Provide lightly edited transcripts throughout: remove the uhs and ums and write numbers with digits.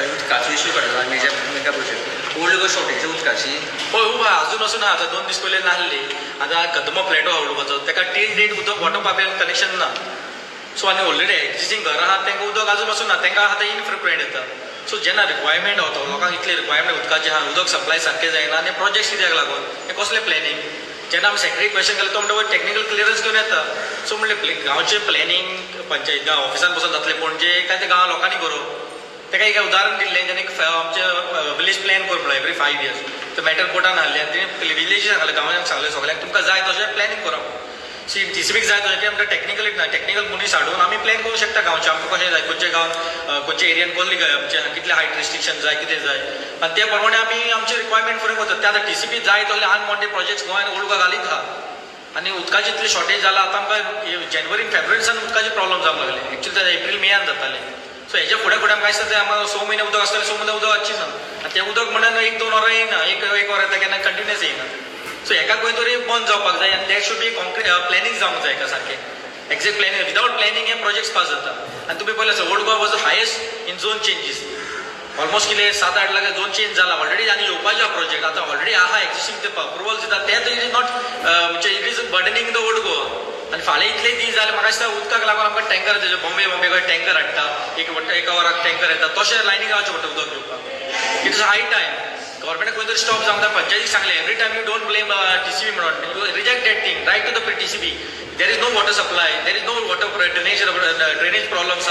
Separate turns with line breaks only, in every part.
उदकाचो इश्यू काडला major mega project old गो shortage उदकाची
पळय खूब अजून वचून ना आतां 2 दीस पयले नासली आतां कदमो फ्लॅटो आवडपाचो ताका टेन डेट उदक वॉटर पायपलायन कनेक्शन ना सो आनी ऑलरेडी एक्झिस्टींग घरां आहात तांकां उदक आजून वचून ना तांकां आतां इनफ्रिक्वेंट येता सो जेन्ना रिक्वायरमेंट वता लोकांक इतले रिक्वायरमेंट उदकाचे आहा उदक सप्लाय सारकें जायना आनी प्रोजेक्ट कित्याक लागून हे कसलें प्लॅनिंग जेन्ना आमी सेक्रेटरी क्वेश्चन केलें तो म्हणटा टॅक्निकल क्लियरन्स घेवन येता सो म्हणलें गांवचें प्लॅनिंग पंचायत गांव ऑफिसान बसून जातलें पणजे काय ते गांवा लोकांनी करूं ताका एक उदाहरण दिल्लें जेन्ना एक आमचे विलेज प्लॅन कर म्हणून एवरी 5 years तो मॅटर कोर्टान हाडलें आनी तेणी विलेजीक सांगलें गांवांक सांगलें सगळ्यांक तुमकां जाय तशें प्लॅनिंग करप टीसीबीक जाय तशें की आमकां टॅक्निकल मनीस हाडून आमी प्लॅन करूं शकता गांवचें आमकां कशें जाय खंयच्या गांवांत खंयच्या एरियान कसली आमचे कितले हायट रिस्ट्रिक्शन जाय कितें जाय आनी त्या प्रमाणे आमी आमचे रिक्वायरमेंट फुडें करतात ते आतां टीसीबी जाय तसले अनवॉन्टेड प्रोजेक्ट्स गोंयांत ओळखा घालीत आहा आनी उदकाची इतली शॉर्टेज जाला आतां आमकां जानेवारी फेब्रुवारीसान उदकाची प्रॉब्लम जावंक लागले एक्चुअली ते एप्रील मेयान जाताले सो हेच्या फुडें फुडें आमकां दिसता ते आमकां 6 म्हयने उदक आसतालें 6 म्हयने उदक वचचें ना आनी तें उदक म्हणून 1-2 वरां येयना एक वर येता केन्ना कंटिन्युअस येयना सो हेका खंय तरी बंद जावपाक जाय आनी that should be concrete planning जावंक जाय एका सारकें एक्झॅक्ट प्लॅनिंग विदाउट प्लॅनिंग हे प्रोजेक्ट्स पास जाता आनी तुमी पळयलें आसा old Goa was highest in zone changes almost कितें 7-8 लाख झोन चेंज जाला ऑलरेडी आनी येवपाचे हा प्रोजेक्ट आतां ऑलरेडी आहा एक्झिस्टींग ते अप्रुवल्स दिता ते इट इज नॉट म्हणजे it is burdening the old Goa आनी फाल्यां इतले दीस जाले म्हाका दिसता उदकाक लागून आमकां टँकर येता बॉम्बे कडेन टँकर हाडटा एका वराक टँकर येता तशें लायनीक रावचें पडटा उदक घेवपाक इट इज हाय टायम गव्हर्मेंटाक खंय तरी स्टॉप जावंक जाय पंचायतीक सांगलें every time you don't blame TCB म्हणून you reject that thing right to the TCB there is no water supply, there is no water drainage problems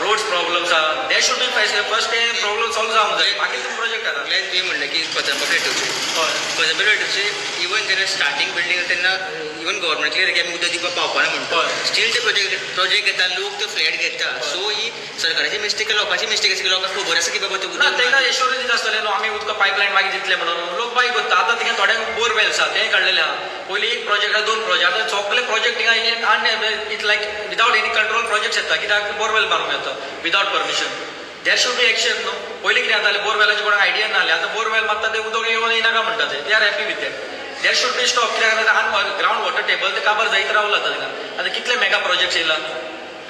roads problems there should be first time problem solve जावंक जाय बाकी तुम project आहा लायक तुवें म्हणलें की कजंबेटचे कजंबेटचे even तेन्ना स्टार्टींग बिल्डींग तेन्ना इवन गव्हर्मेंट क्लियर की आमी उदक दिवपाक पावपाना म्हणटा स्टील ते प्रोजेक्ट घेता लोक ते फ्लॅट घेता सो ही सरकाराची मिस्टेक लोकांची मिस्टेक आसा की लोकांक खबर आसा की बाबा ते उदक ताका एश्योरन्स दिता आसतलें न्हू आमी उदक पायपलायन मागीर दितले म्हणून लोक बाय करता आतां तिका थोड्यांक बोरवेल आसा तें काडलेलें आहा पयलीं एक प्रोजेक्ट 2 प्रोजेक्ट आतां सगळे project it like without any control projects येता कित्याक बोरवेल मारूंक येता without permission there should B action न्हू पयलीं कितें जातालें बोरवेलाची कोणाक आयडिया नासलें आतां बोरवेल मारता ते उदक येवन येनाका म्हणटा ते are happy with that there should be stop कित्याक ग्रावंड वॉटर टेबल ते काबार जायत रावला तिका आतां कितले मेगा प्रोजेक्ट्स येयला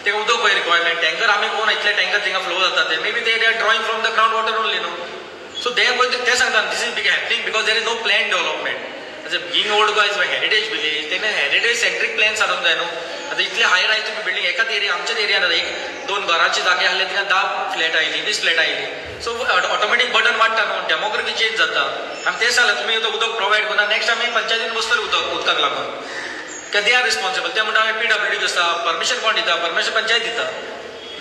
ते उदक पळय रिक्वायरमेंट टँकर आमी कोण इतले टँकर थिंगा फ्लो जाता ते may be they are drawing from the ground water only न्हू सो दे ते सांगता this is big happening because there is no plan development being old Goa is heritage village तेणे हेरिटेज सेंट्रीक प्लॅन सारूंक जाय न्हू आतां इतले हाय रायज तुमी बिल्डींग एकाच एरिया आमच्याच एरियान आतां 1-2 घरांची जागे आहले तिका 10 flat oily 20 flat oily so automatic burden वाडटा न्हू डेमोग्राफी चेंज जाता आनी तें सांगलें तुमी उदक प्रोवायड करना नेक्स्ट आमी पंचायतीन बसतले उदकाक लागून दे आर रिस्पॉन्सिबल ते म्हणटा आमी PWD आसा परमिशन कोण दिता परमिशन पंचायत दिता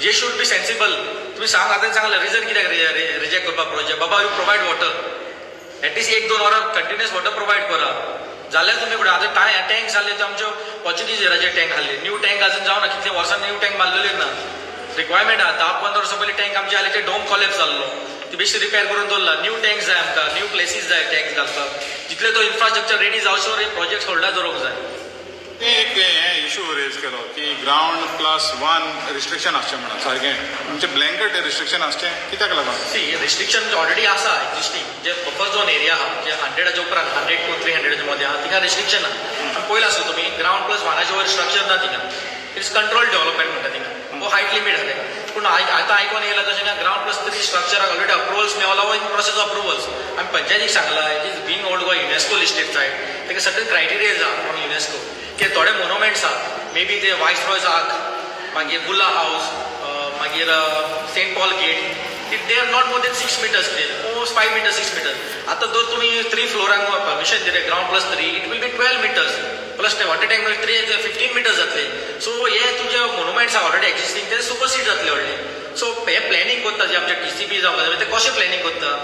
जे शूड बी सेन्सिबल तुमी सांग आतां सांगलें रिजन कित्याक रिजेक्ट करपाक प्रोजेक्ट बाबा यू प्रोवायड वॉटर एटलिस्ट 1-2 वरां कंटिन्युअस वॉटर प्रोवायड करा जाल्यार तुमी फुडें आतां टँक जाल्ले ते आमच्यो पोर्चुगीज एराचे टँक आहले न्यू टँक अजून जावना कितले वर्सान न्यू टँक बांदलेले ना रिक्वायरमेंट आहा 10-15 वर्सां पयलीं टँक आमचे आहले ते डोम कॉलेप्स जाल्लो ती बेश्टी रिपेर करून दवरला न्यू टँक्स जाय आमकां न्यू प्लेसीस जाय टँक्स घालपाक जितले तो इन्फ्रास्ट्रक्चर रेडी जावचो हे प्रोजेक्ट होल्डार दवरूंक जाय
ते एक हें इशू रेज केलो की ग्रावंड+1 रिस्ट्रिक्शन आसचें म्हणून सारकें म्हणजे ब्लँकेट रिस्ट्रिक्शन आसचें कित्याक लागून
सी रिस्ट्रिक्शन ऑलरेडी आसा एक्झिस्टींग जे बफर झोन एरिया आहा जे 100च्या उपरांत 100 to 300च्या मदीं आहा तिका रिस्ट्रिक्शन आहा पयला आसा तुमी ग्रावंड+1च्या वयर स्ट्रक्चर ना तिका इट इज कंट्रोल डेव्हलपमेंट म्हणटा तिका हो हायट लिमीट आहा तेका पूण आतां आयकोन येयला तशें ना ग्रावंड+3 स्ट्रक्चराक ऑलरेडी अप्रुवल्स मेवला इन प्रोसेस ऑफ अप्रुवल्स आमी पंचायतीक सांगला it is being old Goa UNESCO listed site तेका सर्टन क्रायटेरियाज आहा फ्रॉम युनेस्को की थोडे मोनोमेंट्स आहा मे बी ते वायसरॉयज आर्क मागीर बुला हावस मागीर Saint Paul gate they are not more than 6 meters almost 5 meters 6 meters आतां जर तुमी 3 फ्लोरांक परमिशन दिलें ग्रावंड+3 it will be 12 meters plus ते वॉटर टँक 15 meters जातले सो हे तुजे मोनुमेंट्स आहा ऑलरेडी एक्झिस्टींग ते सुपरसीड जातले व्हडले सो हे प्लॅनिंग करता जे आमचे टीसीबी जावं ते कशें प्लॅनिंग करता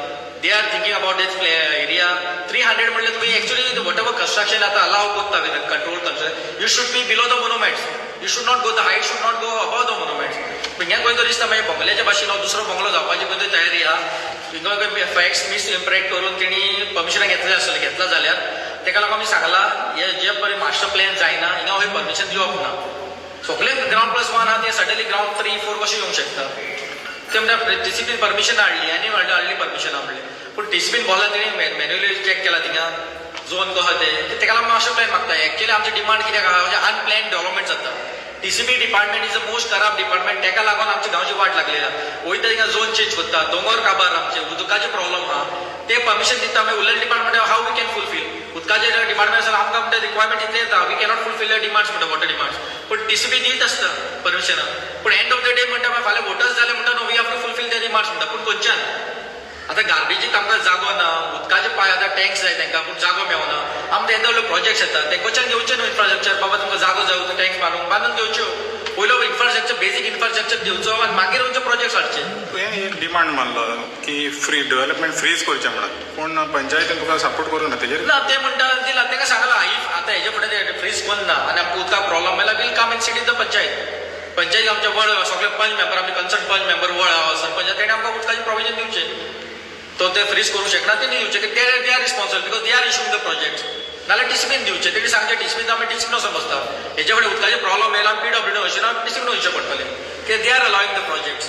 they are thinking about these area 300 म्हणल्यार तुमी एक्चुअली वॉट एवर कंस्ट्रक्शन आतां अलाव करता with control construction you should be below the monuments you should not go the height should not go above the monuments हिंगा खंय तरी दिसता मागीर बंगल्याच्या भाशेन दुसरो बंगलो जावपाची खंय तरी तयारी आहा हिंगा फॅक्ट्स मिस इम्प्रेक्ट करून तेणी परमिशन घेतलें आसलें घेतला जाल्यार तेका लागून आमी सांगला हे जे पळय मास्टर प्लॅन जायना हिंगा खंय परमिशन दिवप ना सगळे ग्रावंड+1 आहा ते सडनली ग्रावंड 3-4 कशें येवंक शकता ते म्हणटा टीसीबीन परमिशन हाडली आनी हाडली परमिशन म्हणलें पूण टीसीबीन बोला तेणी मॅन्युअली चॅक केला थिंगा झोन कहो ते तेका लागून मास्टर प्लॅन मागता एक्चुअली आमची डिमांड कित्याक आहा म्हणजे अनप्लॅन डेव्हलपमेंट जाता TCB department is the most corrupt department. ताका लागून आमच्या गांवची वाट लागलेला. वयता थिंगा झोन चेंज करता, दोंगर काबार आमचे उदकाचे प्रॉब्लेम आहा. ते परमिशन दिता मागीर उरलेले department how we can fulfil. उदकाचे डिपार्टमेंट आसा आमकां म्हणटा रिक्वायरमेंट इतले येता, we cannot fulfil the demands म्हणटा वॉटर डिमांड्स. पण TCB दीत आसता परमिशन. पण एंड ऑफ द डे म्हणटा मागीर फाल्यां वोटर्स जाले म्हणटा no we have to fulfil the demands म्हणटा. पूण खंयच्यान आतां गार्बेजीक आमकां जागो ना, उदकाचे पाय आतां टँक्स जाय तांकां पूण जागो मेळना. आमकां येदो व्हडले प्रोजेक्ट्स येता ते खंयच्यान घेवचे न्हू इन्फ्रास्ट्रक्चर. बाबा तुमकां जागो जाय तो टँक्स बांदून घेवच्यो. पयलो इन्फ्रास्ट्रक्चर बेसीक इन्फ्रास्ट्रक्चर दिवचो आनी मागीर खंयचे प्रोजेक्ट्स हाडचे.
तुवें एक डिमांड मानलो की फ्री डेव्हलपमेंट फ्रीज करचें म्हणून, पूण पंचायतीन तुका सपोर्ट करूं ना तेजेर.
ना ते म्हणटा दिला तांकां सांगला इफ आतां हेजे फुडें ते फ्रीज करना आनी आमकां उदकाक प्रॉब्लम मेला will come and sit in the panchayat आमचे वळ सगळे पंच मेंबर आमचे कन्सर्न पंच मेंबर वळ सरपंच तेणे आमकां उदकाचें प्रोविजन दिवचें. तो ते फ्रीज करूं शकना ते न्ही दिवचे की ते they are responsible because they are issuing the project. नाल्यार TCBन दिवचे. तेणी सांगचे TCB आमी TCB समजता हेजे फुडें उदकाचे प्रॉब्लम येयला आमी PWD अशें ना TCB वयचें पडटलें की they are allowing the projects.